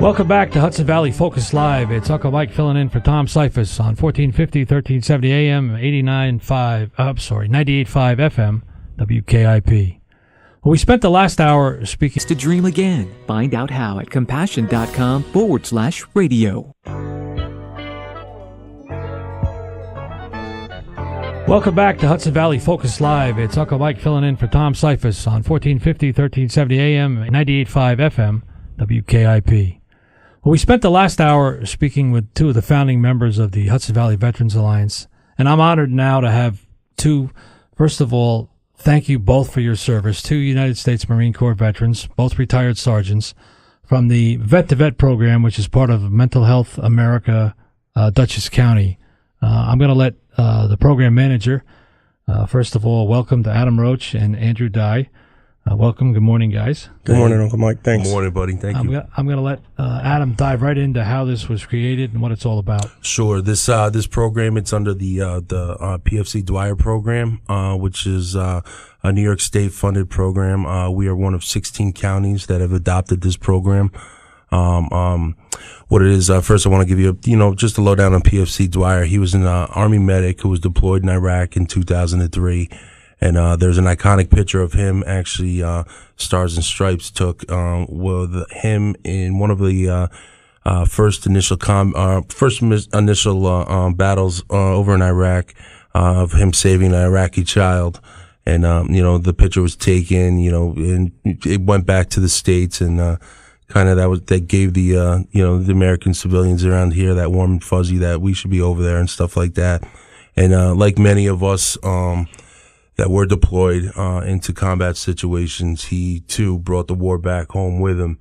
Welcome back to Hudson Valley Focus Live. It's Uncle Mike filling in for Tom Seifus on 1450, 1370 AM, 98.5 FM, WKIP. Well, we spent the last hour speaking to dream again. Find out how at compassion.com/radio. Welcome back to Hudson Valley Focus Live. It's Uncle Mike filling in for Tom Seifus on 1450, 1370 AM, 98.5 FM, WKIP. Well, we spent the last hour speaking with two of the founding members of the Hudson Valley Veterans Alliance, and I'm honored now to have two. First of all, thank you both for your service. Two United States Marine Corps veterans, both retired sergeants, from the Vet2Vet program, which is part of Mental Health America, Dutchess County. I'm going to let the program manager, first of all, welcome to Adam Roche and Andrew Dye. Welcome. Good morning, guys. Good morning, Uncle Mike. Thanks. Good morning, buddy. Thank you. I'm going to let Adam dive right into how this was created and what it's all about. Sure. This program, it's under the PFC Dwyer program, which is a New York State funded program. We are one of 16 counties that have adopted this program. What it is, first I want to give you, just a lowdown on PFC Dwyer. He was an Army medic who was deployed in Iraq in 2003. And there's an iconic picture of him, actually, Stars and Stripes took with him in one of the first initial battles over in Iraq, of him saving an Iraqi child. And the picture was taken, and it went back to the States, and kind of that gave the the American civilians around here that warm and fuzzy that we should be over there and stuff like that. And like many of us that were deployed into combat situations, he too brought the war back home with him,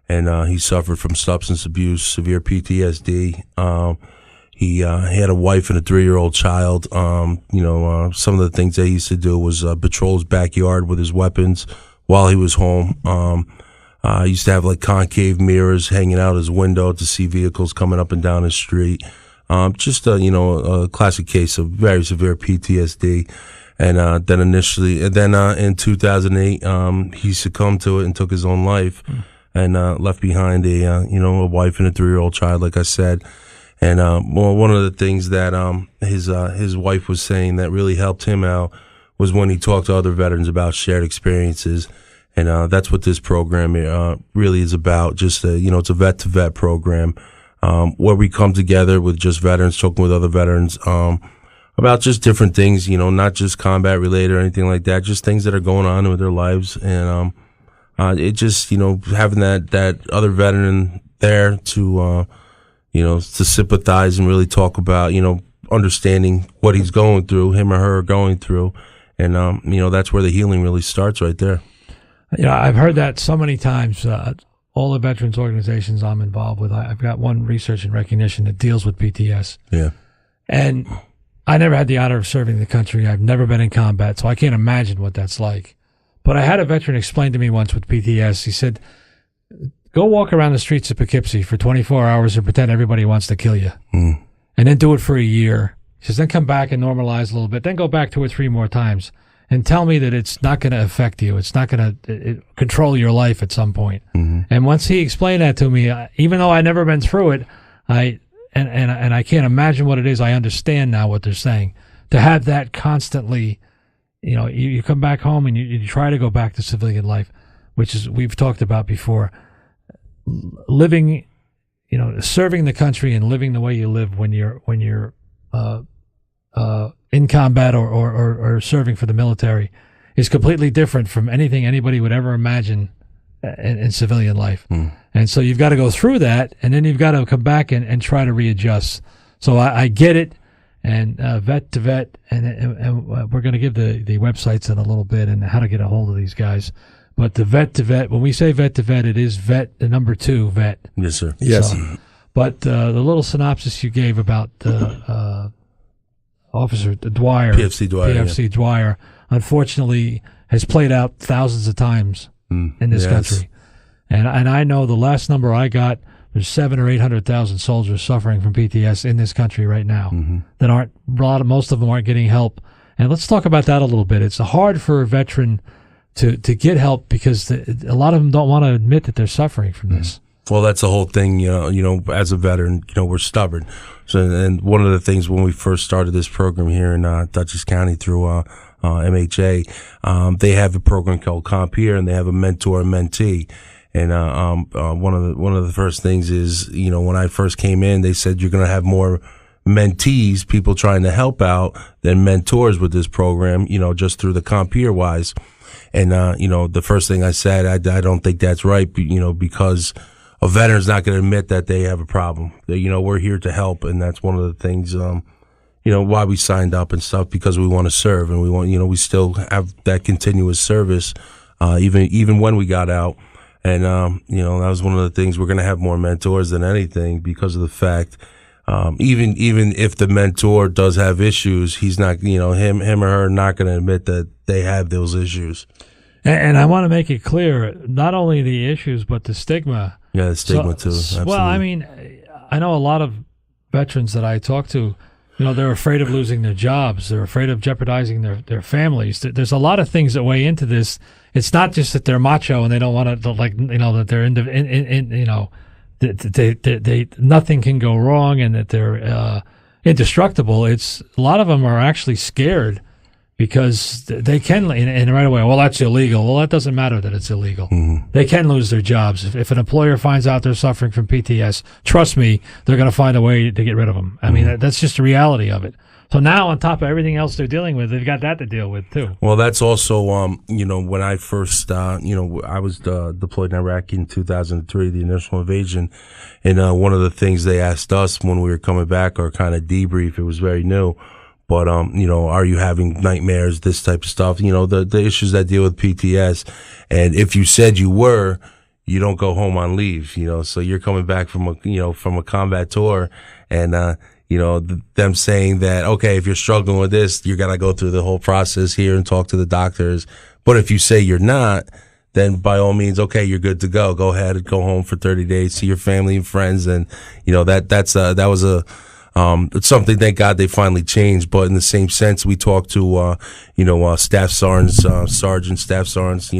and he suffered from substance abuse, severe PTSD. He had a wife and a 3-year-old child. Some of the things that he used to do was patrol his backyard with his weapons while he was home. He used to have like concave mirrors hanging out his window to see vehicles coming up and down his street. Just a classic case of very severe PTSD. And then in 2008, he succumbed to it and took his own life, and left behind a wife and a 3-year-old child, like I said. And one of the things that his wife was saying that really helped him out was when he talked to other veterans about shared experiences. And that's what this program really is about. Just it's a vet-to-vet program where we come together with just veterans, talking with other veterans about just different things, not just combat related or anything like that, just things that are going on with their lives. And it just, having that other veteran there to sympathize and really talk about, understanding what he's going through, him or her are going through. And, that's where the healing really starts right there. I've heard that so many times. All the veterans organizations I'm involved with, I've got one, Research and Recognition, that deals with PTS. Yeah. And I never had the honor of serving the country. I've never been in combat, so I can't imagine what that's like. But I had a veteran explain to me once with PTS. He said, go walk around the streets of Poughkeepsie for 24 hours and pretend everybody wants to kill you. And then do it for a year. He says, then come back and normalize a little bit. Then go back 2 or 3 more times and tell me that it's not going to affect you. It's not going to control your life at some point. And once he explained that to me, even though I'd never been through it, And I can't imagine what it is. I understand now what they're saying. To have that constantly, you come back home and you try to go back to civilian life, which is, we've talked about before, living, serving the country and living the way you live when you're in combat or serving for the military is completely different from anything anybody would ever imagine in civilian life. And so you've got to go through that, and then you've got to come back and try to readjust. So I get it, and Vet2Vet, and we're going to give the websites in a little bit and how to get a hold of these guys. But the Vet2Vet, when we say Vet2Vet, it is vet, the number 2, vet. Yes, sir. Yes. So, but the little synopsis you gave about Officer Dwyer, PFC Dwyer, unfortunately has played out thousands of times in this country. And I know the last number I got, there's 700,000 or 800,000 soldiers suffering from PTS in this country right now that most of them aren't getting help. And let's talk about that a little bit. It's hard for a veteran to get help because a lot of them don't want to admit that they're suffering from this. Well, that's the whole thing, as a veteran, we're stubborn. So, and one of the things when we first started this program here in Dutchess County through MHA, they have a program called Compere, and they have a mentor and mentee. And one of the first things is, when I first came in, they said you're going to have more mentees, people trying to help out, than mentors with this program, just through the Compere wise. And the first thing I said, I don't think that's right, because a veteran's not going to admit that they have a problem. We're here to help, and that's one of the things, why we signed up and stuff, because we want to serve, and we want, we still have that continuous service, even when we got out. And, that was one of the things. We're going to have more mentors than anything, because of the fact, even if the mentor does have issues, he's not, him or her not going to admit that they have those issues. And I want to make it clear, not only the issues, but the stigma. Yeah, the stigma too. Absolutely. Well, I mean, I know a lot of veterans that I talk to, they're afraid of losing their jobs. They're afraid of jeopardizing their families. There's a lot of things that weigh into this. It's not just that they're macho and they don't want to, that they're nothing can go wrong and that they're indestructible. It's a lot of them are actually scared because they can, and right away, well, that's illegal. Well, that doesn't matter that it's illegal. Mm-hmm. They can lose their jobs. If an employer finds out they're suffering from PTS, trust me, they're going to find a way to get rid of them. I mean, that's just the reality of it. So now, on top of everything else they're dealing with, they've got that to deal with, too. Well, that's also, when I first, I was deployed in Iraq in 2003, the initial invasion, and one of the things they asked us when we were coming back, or kind of debrief, it was very new, but, are you having nightmares, this type of stuff, the issues that deal with PTS. And if you said you were, you don't go home on leave, so you're coming back from a combat tour, and, them saying that, okay, if you're struggling with this, you got to go through the whole process here and talk to the doctors. But if you say you're not, then by all means, okay, you're good to go. Go ahead and go home for 30 days, see your family and friends. And, that was something, thank God they finally changed. But in the same sense, we talked to, staff sergeants, staff sergeants,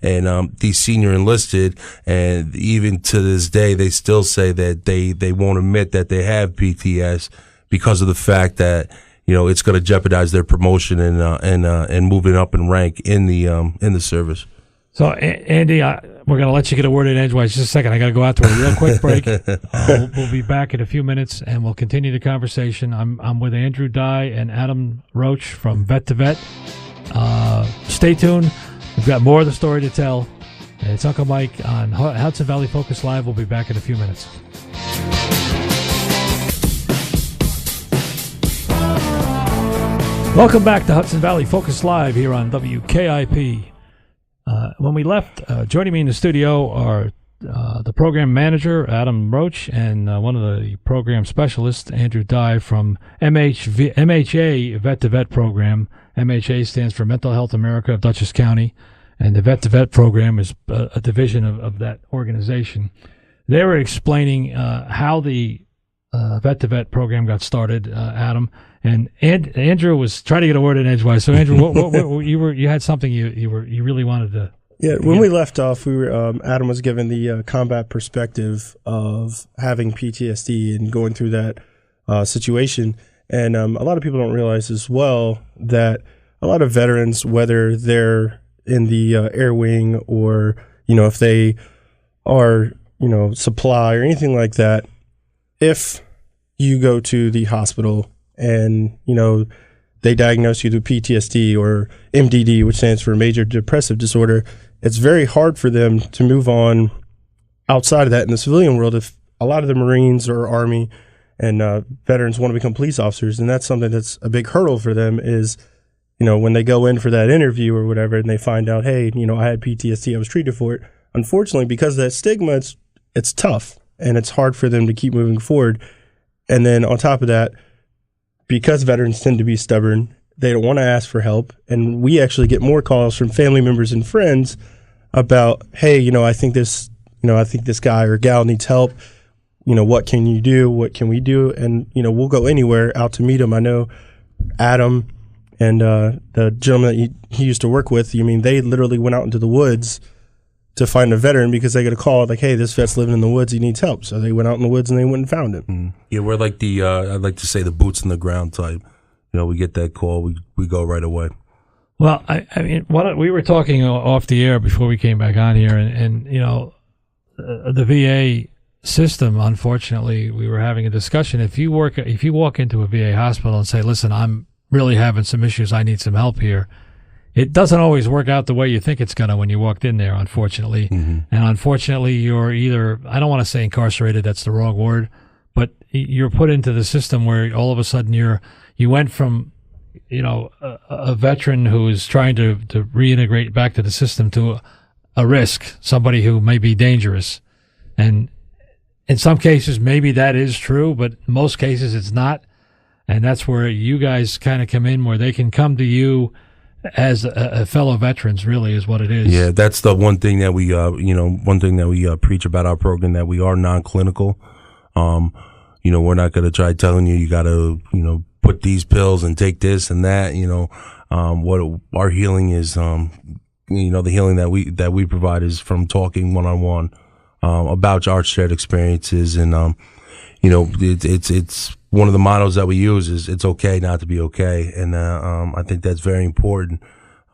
and, these senior enlisted. And even to this day, they still say that they won't admit that they have PTS because of the fact that, it's going to jeopardize their promotion and moving up in rank in the service. So, Andy, we're going to let you get a word in edgewise just a second. I got to go out to a real quick break. We'll be back in a few minutes, and we'll continue the conversation. I'm with Andrew Dye and Adam Roche from Vet2Vet. Stay tuned. We've got more of the story to tell. It's Uncle Mike on Hudson Valley Focus Live. We'll be back in a few minutes. Welcome back to Hudson Valley Focus Live here on WKIP. When we left, joining me in the studio are the program manager, Adam Roche, and one of the program specialists, Andrew Dye from MHA Vet2Vet program. MHA stands for Mental Health America of Dutchess County, and the Vet2Vet program is a division of that organization. They were explaining how the Vet2Vet program got started, Adam. And Andrew was trying to get a word in edgewise. So Andrew, what you had something you really wanted to. Yeah, when we left off, we were Adam was given the combat perspective of having PTSD and going through that situation. And a lot of people don't realize as well that a lot of veterans, whether they're in the air wing or if they are supply or anything like that, if you go to the hospital and, they diagnose you with PTSD or MDD, which stands for major depressive disorder, it's very hard for them to move on outside of that in the civilian world. If a lot of the Marines or Army and veterans want to become police officers, and that's something that's a big hurdle for them is, when they go in for that interview or whatever and they find out, hey, I had PTSD, I was treated for it. Unfortunately, because of that stigma, it's tough and it's hard for them to keep moving forward. And then on top of that, because veterans tend to be stubborn, they don't want to ask for help. And we actually get more calls from family members and friends about, hey, I think this guy or gal needs help. What can you do? What can we do? And, we'll go anywhere out to meet them. I know Adam and the gentleman that he used to work with, they literally went out into the woods to find a veteran because they get a call like, hey, this vet's living in the woods, he needs help. So they went out in the woods and they went and found him. Yeah, we're like the I'd like to say the boots in the ground type. We get that call, we go right away. Well, I mean, we were talking off the air before we came back on here, and the VA system, unfortunately, we were having a discussion. If you walk into a VA hospital and say, listen, I'm really having some issues, I need some help here, it doesn't always work out the way you think it's going to when you walked in there, unfortunately. And unfortunately, you're either, I don't want to say incarcerated, that's the wrong word, but you're put into the system where all of a sudden you went from, a veteran who is trying to reintegrate back to the system to a risk, somebody who may be dangerous. And in some cases, maybe that is true, but in most cases it's not. And that's where you guys kind of come in, where they can come to you as a fellow veterans, really, is what it is. Yeah, that's the one thing that we, preach about our program, that we are non-clinical. We're not going to try telling you got to, put these pills and take this and that. What our healing is, the healing that we provide is from talking one-on-one about our shared experiences, and it's one of the mottos that we use is it's okay not to be okay, and I think that's very important.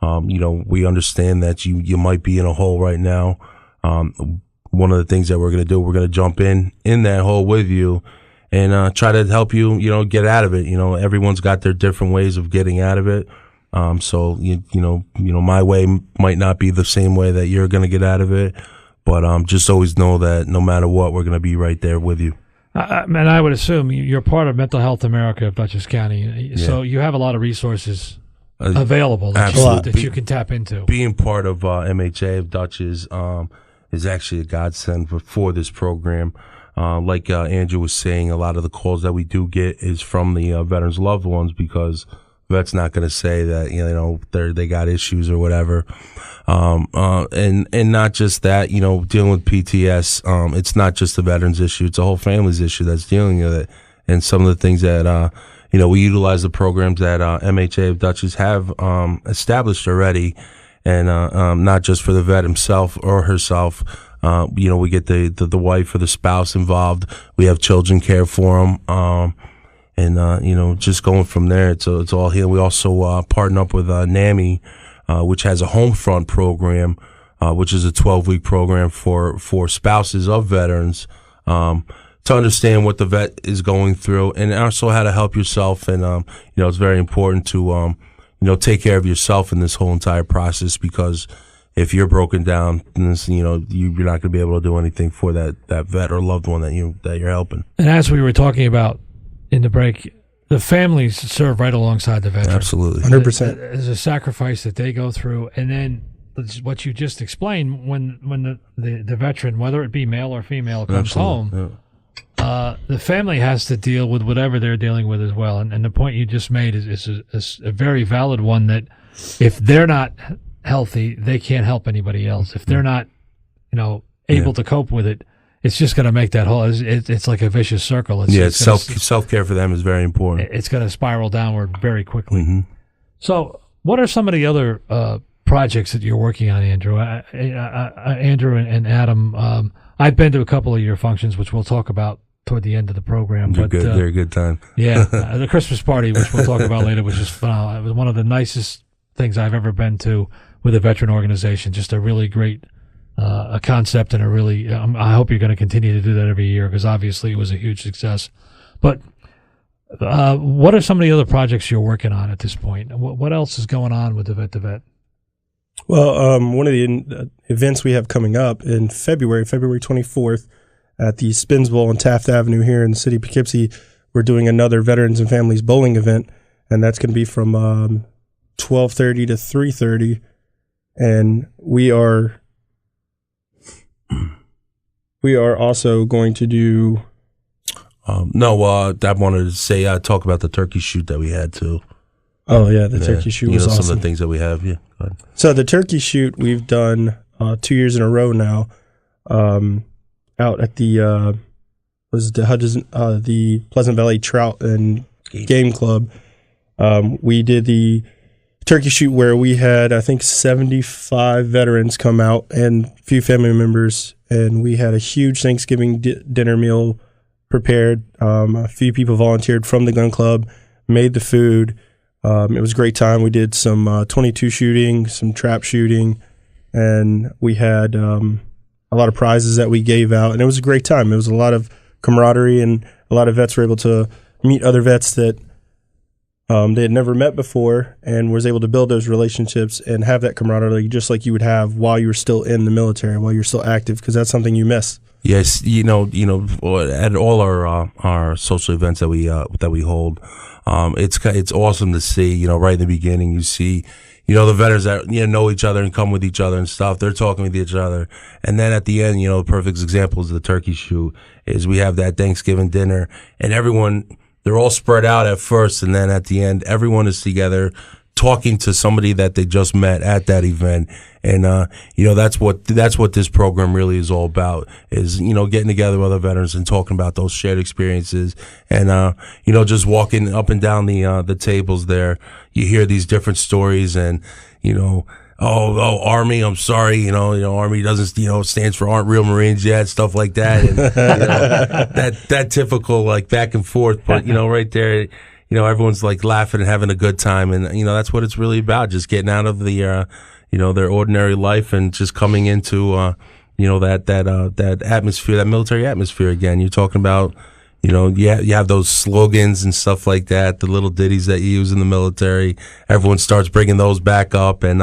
We understand that you might be in a hole right now. One of the things that we're going to do, we're going to jump in that hole with you and try to help you, get out of it. Everyone's got their different ways of getting out of it. So my way might not be the same way that you're going to get out of it, but just always know that no matter what, we're going to be right there with you. And I would assume you're part of Mental Health America of Dutchess County, so you have a lot of resources available that you can tap into. Being part of MHADutchess is actually a godsend for this program. Like Andrew was saying, a lot of the calls that we do get is from the veterans' loved ones, because vet's not going to say that they got issues or whatever. And not just that, dealing with PTS, it's not just a veteran's issue, it's a whole family's issue that's dealing with it. And some of the things that we utilize the programs that MHADutchess have established already, and not just for the vet himself or herself. We get the wife or the spouse involved. We have children care for them. And just going from there, it's all here. We also partner up with NAMI, which has a home front program, which is a 12-week program for spouses of veterans, to understand what the vet is going through, and also how to help yourself. And it's very important to take care of yourself in this whole entire process, because if you're broken down, you're not going to be able to do anything for that vet or loved one that you're helping. And as we were talking about in the break, the families serve right alongside the veteran. Absolutely. 100%. There's a sacrifice that they go through. And then what you just explained, when the veteran, whether it be male or female, comes home, the family has to deal with whatever they're dealing with as well. And the point you just made is a very valid one, that if they're not healthy, they can't help anybody else. If they're not, able to cope with it, it's just going to make that whole. It's like a vicious circle. Self care for them is very important. It's going to spiral downward very quickly. Mm-hmm. So, what are some of the other projects that you're working on, Andrew? Andrew and Adam. I've been to a couple of your functions, which we'll talk about toward the end of the program. They're a good time. Yeah, the Christmas party, which we'll talk about later, was just phenomenal. It was one of the nicest things I've ever been to with a veteran organization. Just a really great a concept, and a really, I hope you're going to continue to do that every year, because obviously it was a huge success. But what are some of the other projects you're working on at this point? What else is going on with the Vet2Vet? Well, one of the events we have coming up in February 24th, at the Spins Bowl on Taft Avenue here in the city of Poughkeepsie, we're doing another Veterans and Families Bowling event, and that's going to be from 12:30 to 3:30, and we are also going to do. I wanted to say talk about the turkey shoot that we had too. Oh yeah, the turkey shoot was awesome. Some of the things that we have. Yeah. Go ahead. So the turkey shoot we've done 2 years in a row now, out at the Hudson, the Pleasant Valley Trout and Game Club. We did the turkey shoot where we had, I think, 75 veterans come out and a few family members, and we had a huge Thanksgiving dinner meal prepared. A few people volunteered from the gun club, made the food. It was a great time. We did some 22 shooting, some trap shooting, and we had a lot of prizes that we gave out, and it was a great time. It was a lot of camaraderie, and a lot of vets were able to meet other vets that they had never met before, and was able to build those relationships and have that camaraderie just like you would have while you were still in the military, while you're still active, because that's something you miss. Yes, at all our social events that we hold, it's awesome to see. Right in the beginning, you see, the veterans that know each other and come with each other and stuff. They're talking with each other, and then at the end, the perfect example is the turkey shoot. Is we have that Thanksgiving dinner, and everyone, they're all spread out at first, and then at the end, everyone is together talking to somebody that they just met at that event. And, that's what this program really is all about, is, getting together with other veterans and talking about those shared experiences. And, just walking up and down the tables there, you hear these different stories, and, Army, I'm sorry, Army doesn't, stands for aren't real Marines yet, stuff like that. And, that typical, like, back and forth, but, right there, everyone's like laughing and having a good time. And, that's what it's really about, just getting out of the, their ordinary life and just coming into, that atmosphere, that military atmosphere again. You're talking about, you have those slogans and stuff like that, the little ditties that you use in the military. Everyone starts bringing those back up, and,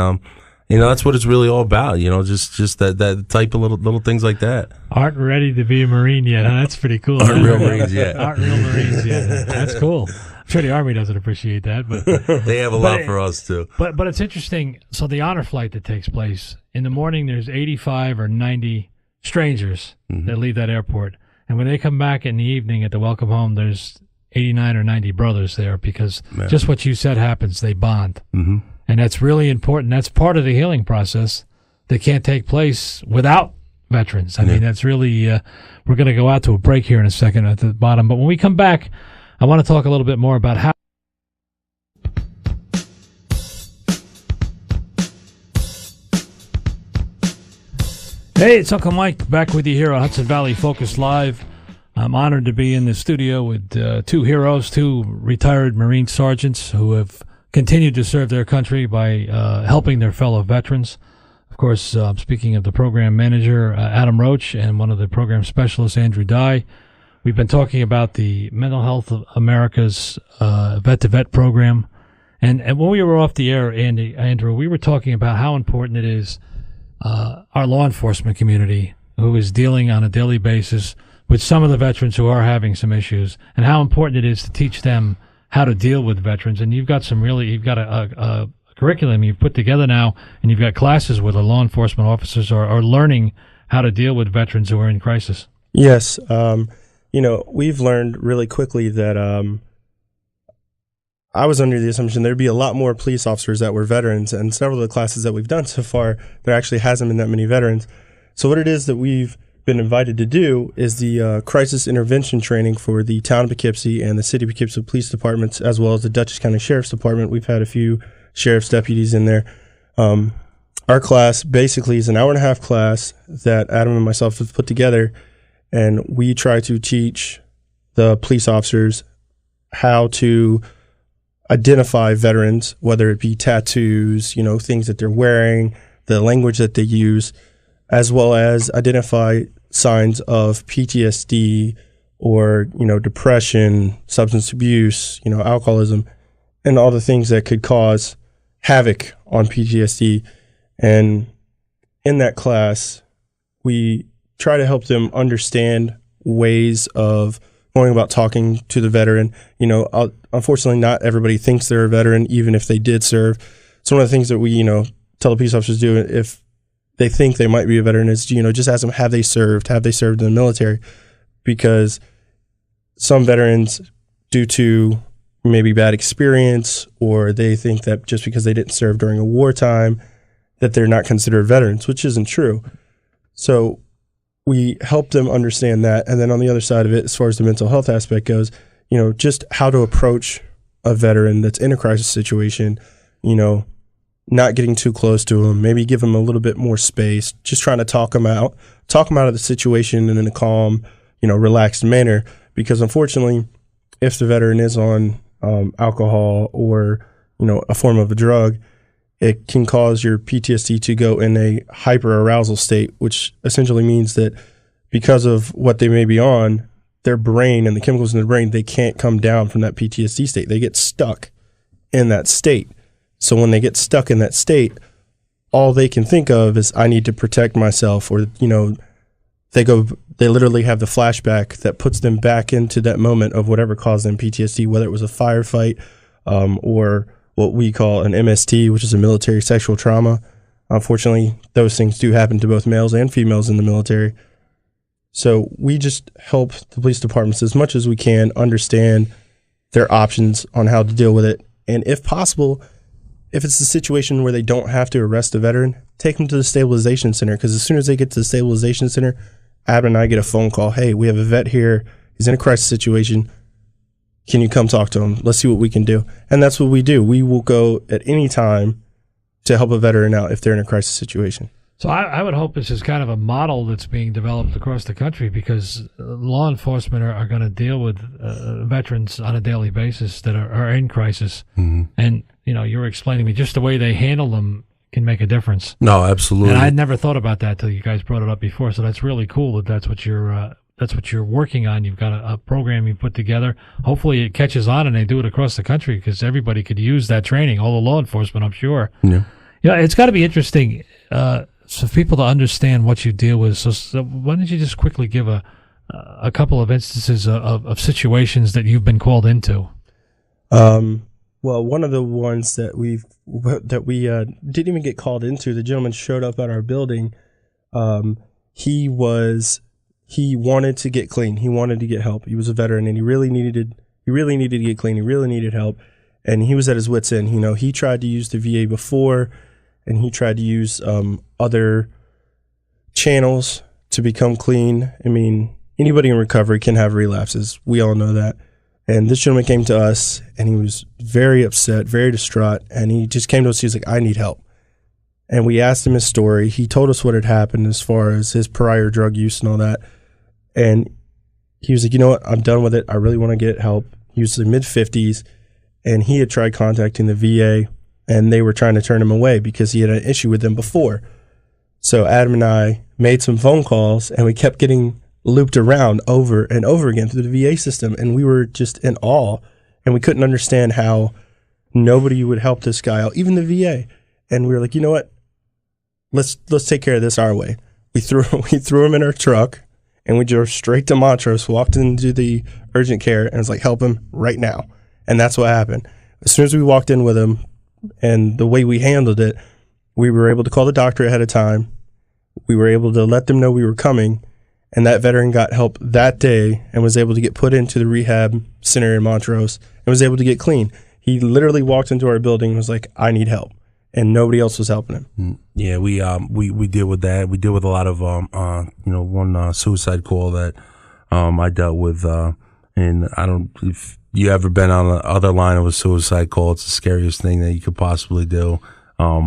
that's what it's really all about, just that type of little things like that. Aren't ready to be a Marine yet, huh? That's pretty cool. Aren't real Marines yet. Aren't real Marines yet. That's cool. I'm sure the Army doesn't appreciate that, but they have a lot for us too. But it's interesting. So the honor flight that takes place in the morning, there's 85 or 90 strangers that leave that airport, and when they come back in the evening at the welcome home, there's 89 or 90 brothers there, because just what you said happens. They bond, and that's really important. That's part of the healing process that can't take place without veterans. I mean, that's really. We're going to go out to a break here in a second at the bottom, but when we come back, I want to talk a little bit more about how. Hey, it's Uncle Mike back with you here on Hudson Valley Focus Live. I'm honored to be in the studio with two heroes, two retired Marine sergeants who have continued to serve their country by helping their fellow veterans. Of course, speaking of the program manager, Adam Roche, and one of the program specialists, Andrew Dye. We've been talking about the Mental Health of America's Vet2Vet program. And when we were off the air, Andrew, we were talking about how important it is our law enforcement community, who is dealing on a daily basis with some of the veterans who are having some issues, and how important it is to teach them how to deal with veterans. And you've got a curriculum you've put together now, and you've got classes where the law enforcement officers are learning how to deal with veterans who are in crisis. Yes. We've learned really quickly that I was under the assumption there'd be a lot more police officers that were veterans, and several of the classes that we've done so far, there actually hasn't been that many veterans. So what it is that we've been invited to do is the crisis intervention training for the town of Poughkeepsie and the city of Poughkeepsie police departments, as well as the Dutchess County Sheriff's Department. We've had a few sheriff's deputies in there. Our class basically is an hour-and-a-half class that Adam and myself have put together, and we try to teach the police officers how to identify veterans, whether it be tattoos, things that they're wearing, the language that they use, as well as identify signs of PTSD or, depression, substance abuse, alcoholism, and all the things that could cause havoc on PTSD. And in that class, we try to help them understand ways of going about talking to the veteran. Unfortunately, not everybody thinks they're a veteran, even if they did serve. So one of the things that we, tell the police officers do if they think they might be a veteran is, just ask them, have they served in the military? Because some veterans, due to maybe bad experience, or they think that just because they didn't serve during a wartime, that they're not considered veterans, which isn't true. So we help them understand that. And then on the other side of it, as far as the mental health aspect goes, just how to approach a veteran that's in a crisis situation, not getting too close to them, maybe give them a little bit more space, just trying to talk them out of the situation in a calm, relaxed manner. Because unfortunately, if the veteran is on alcohol or, a form of a drug, it can cause your PTSD to go in a hyperarousal state, which essentially means that because of what they may be on, their brain and the chemicals in their brain, they can't come down from that PTSD state. They get stuck in that state. So when they get stuck in that state, all they can think of is, I need to protect myself, or, they literally have the flashback that puts them back into that moment of whatever caused them PTSD, whether it was a firefight or what we call an MST, which is a military sexual trauma. Unfortunately, those things do happen to both males and females in the military. So we just help the police departments as much as we can understand their options on how to deal with it. And if possible, if it's a situation where they don't have to arrest a veteran, take them to the stabilization center, because as soon as they get to the stabilization center, Adam and I get a phone call. Hey, we have a vet here. He's in a crisis situation. Can you come talk to him? Let's see what we can do. And that's what we do. We will go at any time to help a veteran out if they're in a crisis situation. So I would hope this is kind of a model that's being developed across the country, because law enforcement are going to deal with veterans on a daily basis that are in crisis. Mm-hmm. And, you were explaining to me just the way they handle them can make a difference. No, absolutely. And I'd never thought about that till you guys brought it up before. So that's really cool that's what you're working on. You've got a program you put together. Hopefully it catches on and they do it across the country, because everybody could use that training, all the law enforcement, I'm sure. Yeah. It's got to be interesting for people to understand what you deal with. So why don't you just quickly give a couple of instances of situations that you've been called into? Well, one of the ones that we didn't even get called into, the gentleman showed up at our building. He wanted to get clean. He wanted to get help. He was a veteran, and he really needed to get clean. He really needed help, and he was at his wit's end. He tried to use the VA before, and he tried to use other channels to become clean. I mean, anybody in recovery can have relapses. We all know that. And this gentleman came to us, and he was very upset, very distraught, and he just came to us. He was like, I need help. And we asked him his story. He told us what had happened as far as his prior drug use and all that. And he was like, you know what? I'm done with it. I really want to get help. He was in the mid-50s, and he had tried contacting the VA, and they were trying to turn him away because he had an issue with them before. So Adam and I made some phone calls, and we kept getting looped around over and over again through the VA system, and we were just in awe, and we couldn't understand how nobody would help this guy out, even the VA. And we were like, you know what? Let's take care of this our way. We threw him in our truck, and we drove straight to Montrose, walked into the urgent care, and was like, help him right now. And that's what happened. As soon as we walked in with him, and the way we handled it, we were able to call the doctor ahead of time. We were able to let them know we were coming, and that veteran got help that day and was able to get put into the rehab center in Montrose and was able to get clean. He literally walked into our building and was like, I need help. And nobody else was helping him. Yeah, we deal with that. We deal with a lot of one suicide call that I dealt with, and I don't. If you ever been on the other line of a suicide call, it's the scariest thing that you could possibly do. Talked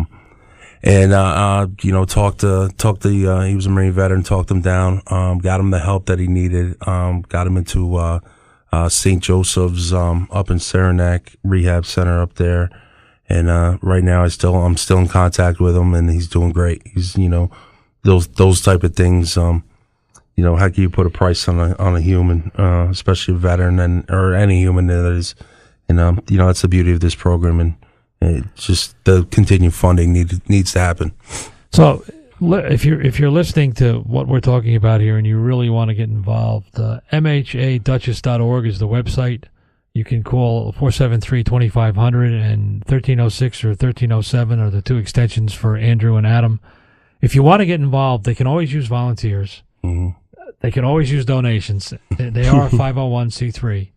to he was a Marine veteran, talked him down, got him the help that he needed, got him into St. Joseph's up in Saranac Rehab Center up there. And right now I'm still in contact with him, and he's doing great. He's those type of things. How can you put a price on a human, especially a veteran or any human that is, that's the beauty of this program, and it's just the continued funding needs to happen. So if you're listening to what we're talking about here and you really want to get involved, MHADutchess.org is the website. You can call 473-2500, and 1306 or 1307 are the two extensions for Andrew and Adam. If you want to get involved, they can always use volunteers. Mm-hmm. They can always use donations. They are a 501c3.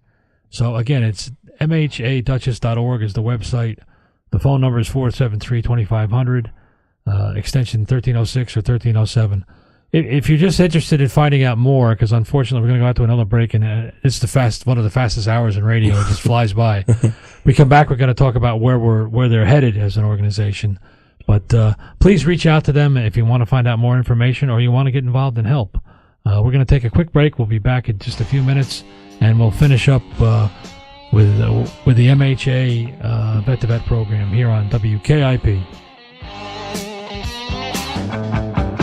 So, again, it's MHADutchess.org is the website. The phone number is 473-2500, extension 1306 or 1307. if you're just interested in finding out more, because unfortunately we're going to go out to another break, and it's one of the fastest hours in radio. It just flies by. We come back, we're going to talk about where they're headed as an organization. But please reach out to them if you want to find out more information or you want to get involved and help. We're going to take a quick break. We'll be back in just a few minutes, and we'll finish up with the MHA Vet2Vet program here on WKIP.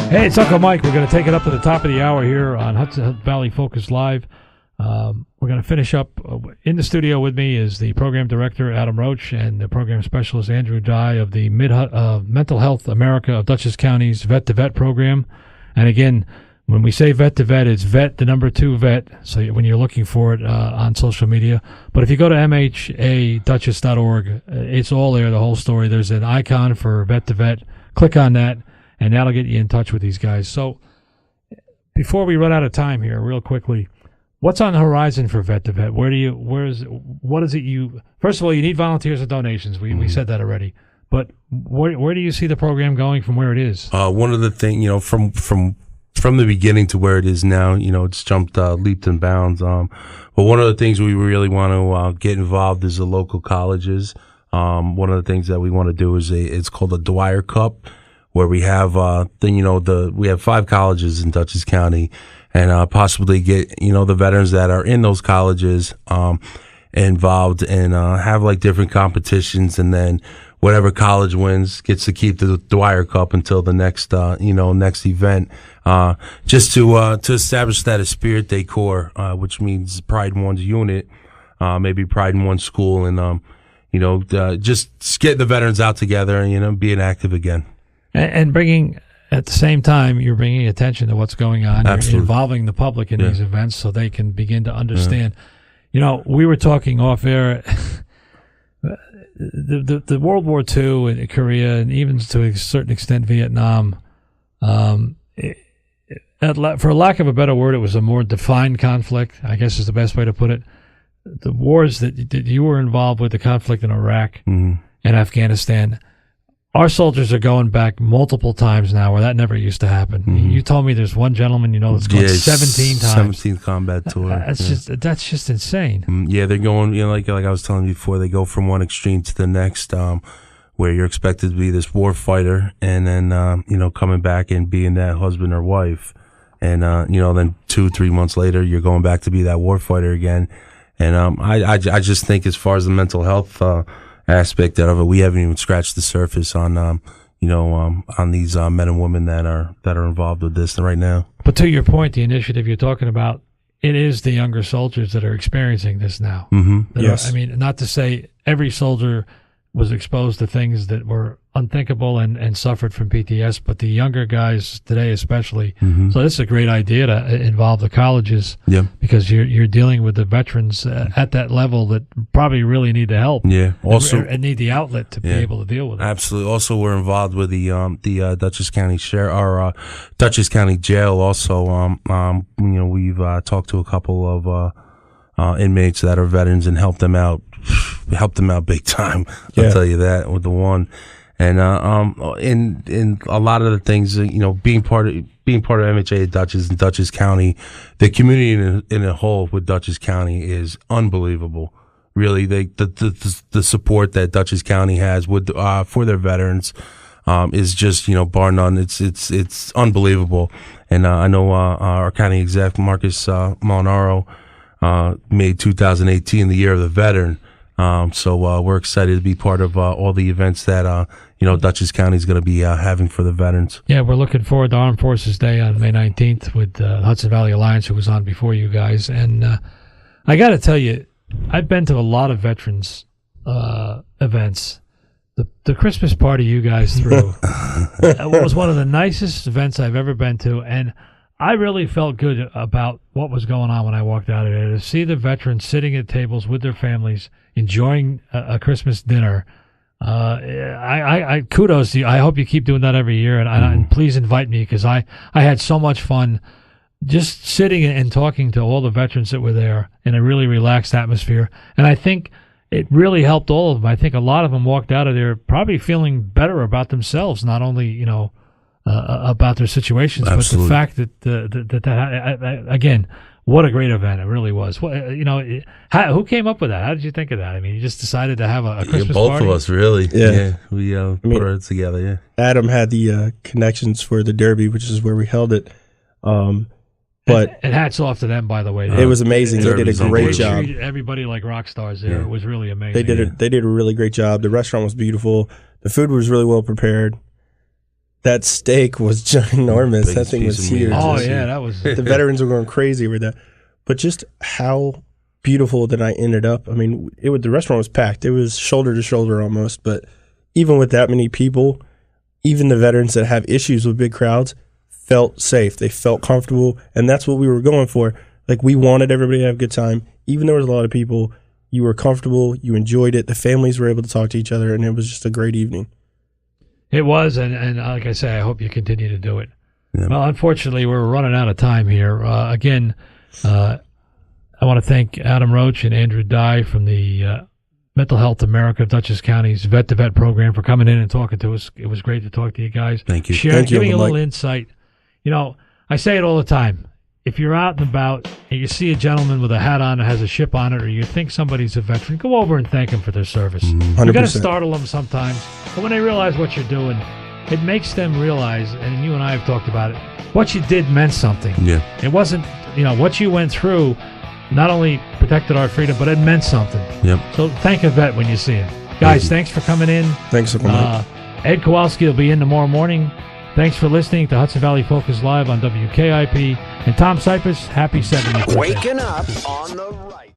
Hey, it's Uncle Mike. We're going to take it up to the top of the hour here on Hudson Valley Focus Live. We're going to finish up. In the studio with me is the program director, Adam Roche, and the program specialist, Andrew Dye, of the Mental Health America of Dutchess County's Vet2Vet program. And again, when we say Vet2Vet, it's Vet, the number 2 Vet, so when you're looking for it on social media. But if you go to MHADutchess.org, it's all there, the whole story. There's an icon for Vet2Vet. Click on that, and that'll get you in touch with these guys. So before we run out of time here, real quickly, what's on the horizon for Vet2Vet? What is it first of all, you need volunteers and donations. We said that already. But where do you see the program going from where it is? One of the things, from the beginning to where it is now, it's jumped leaps and bounds. But one of the things we really want to get involved is the local colleges. One of the things that we want to do is it's called a Dwyer Cup, where we have we have 5 colleges in Dutchess County, and possibly get the veterans that are in those colleges involved and have like different competitions, and then whatever college wins gets to keep the Dwyer Cup until the next next event, just to establish that esprit de corps, which means pride in one's unit, maybe pride in one's school, and just get the veterans out together and being active again. And bringing, at the same time, you're bringing attention to what's going on. Absolutely. You're involving the public in these events so they can begin to understand. We were talking off air, the World War II and Korea, and even to a certain extent Vietnam, for lack of a better word, it was a more defined conflict, I guess is the best way to put it. The wars that you were involved with, the conflict in Iraq and Afghanistan, our soldiers are going back multiple times now where that never used to happen. You told me there's one gentleman that's gone 17 times. 17th combat tour. That's just insane. Yeah, they're going, like I was telling you before, they go from one extreme to the next, where you're expected to be this war fighter, and then, coming back and being that husband or wife. And, then 2-3 months later, you're going back to be that war fighter again. And, I just think as far as the mental health, aspect of it, we haven't even scratched the surface on on these men and women that are involved with this right now. But to your point, the initiative you're talking about, it is the younger soldiers that are experiencing this now. Yes. Not to say every soldier was exposed to things that were unthinkable and suffered from PTS, but the younger guys today especially. So this is a great idea to involve the colleges, because you're dealing with the veterans at that level that probably really need the help. Also, and need the outlet to be able to deal with it. Absolutely. Also, we're involved with the Dutchess County Dutchess County Jail. Also, we've talked to a couple of inmates that are veterans and helped them out big time. I'll tell you that with the one. And in a lot of the things, being part of MHA Dutchess and Dutchess County, the community in a whole with Dutchess County is unbelievable. Really, the support that Dutchess County has with for their veterans is just bar none. It's unbelievable. And I know our county exec Marcus Molinaro made 2018 the year of the veteran. So we're excited to be part of all the events that Dutchess County is going to be having for the veterans. Yeah, we're looking forward to Armed Forces Day on May 19th with Hudson Valley Alliance, who was on before you guys. And I got to tell you, I've been to a lot of veterans events. The Christmas party you guys threw was one of the nicest events I've ever been to, and I really felt good about what was going on when I walked out of there. To see the veterans sitting at tables with their families, enjoying a Christmas dinner. I kudos to you. I hope you keep doing that every year, and please invite me, because I had so much fun just sitting and talking to all the veterans that were there in a really relaxed atmosphere. And I think it really helped all of them. I think a lot of them walked out of there probably feeling better about themselves, not only, about their situations. Absolutely. But the fact that again, what a great event it really was. Who came up with that? How did you think of that? I mean, you just decided to have a Christmas both party? of us, really. Yeah. We put our heads together, yeah. Adam had the connections for the Derby, which is where we held it. But and hats off to them, by the way. it was amazing. They did a great job. Treated everybody like rock stars there. It was really amazing. They did a really great job. The restaurant was beautiful. The food was really well prepared. That steak was ginormous. That thing was huge. Oh yeah, that was. The veterans were going crazy with that. But just how beautiful that I ended up. I mean, the restaurant was packed. It was shoulder to shoulder almost. But even with that many people, even the veterans that have issues with big crowds felt safe. They felt comfortable, and that's what we were going for. Like, we wanted everybody to have a good time. Even though there was a lot of people, you were comfortable, you enjoyed it. The families were able to talk to each other, and it was just a great evening. It was, and like I say, I hope you continue to do it. Yeah. Well, unfortunately, we're running out of time here. Again, I want to thank Adam Roche and Andrew Dye from the Mental Health America, Dutchess County's Vet2Vet program for coming in and talking to us. It was great to talk to you guys. Thank you. Giving a little insight. I say it all the time. If you're out and about and you see a gentleman with a hat on that has a ship on it, or you think somebody's a veteran, go over and thank him for their service. 100%. You got to startle them sometimes, but when they realize what you're doing, it makes them realize, and you and I have talked about it, what you did meant something. Yeah. It wasn't, what you went through not only protected our freedom, but it meant something. Yep. So thank a vet when you see him. Guys, thanks for coming in. Thanks for coming. Ed Kowalski will be in tomorrow morning. Thanks for listening to Hudson Valley Focus Live on WKIP. And Tom Cypress, happy 70th birthday. Waking up on the right.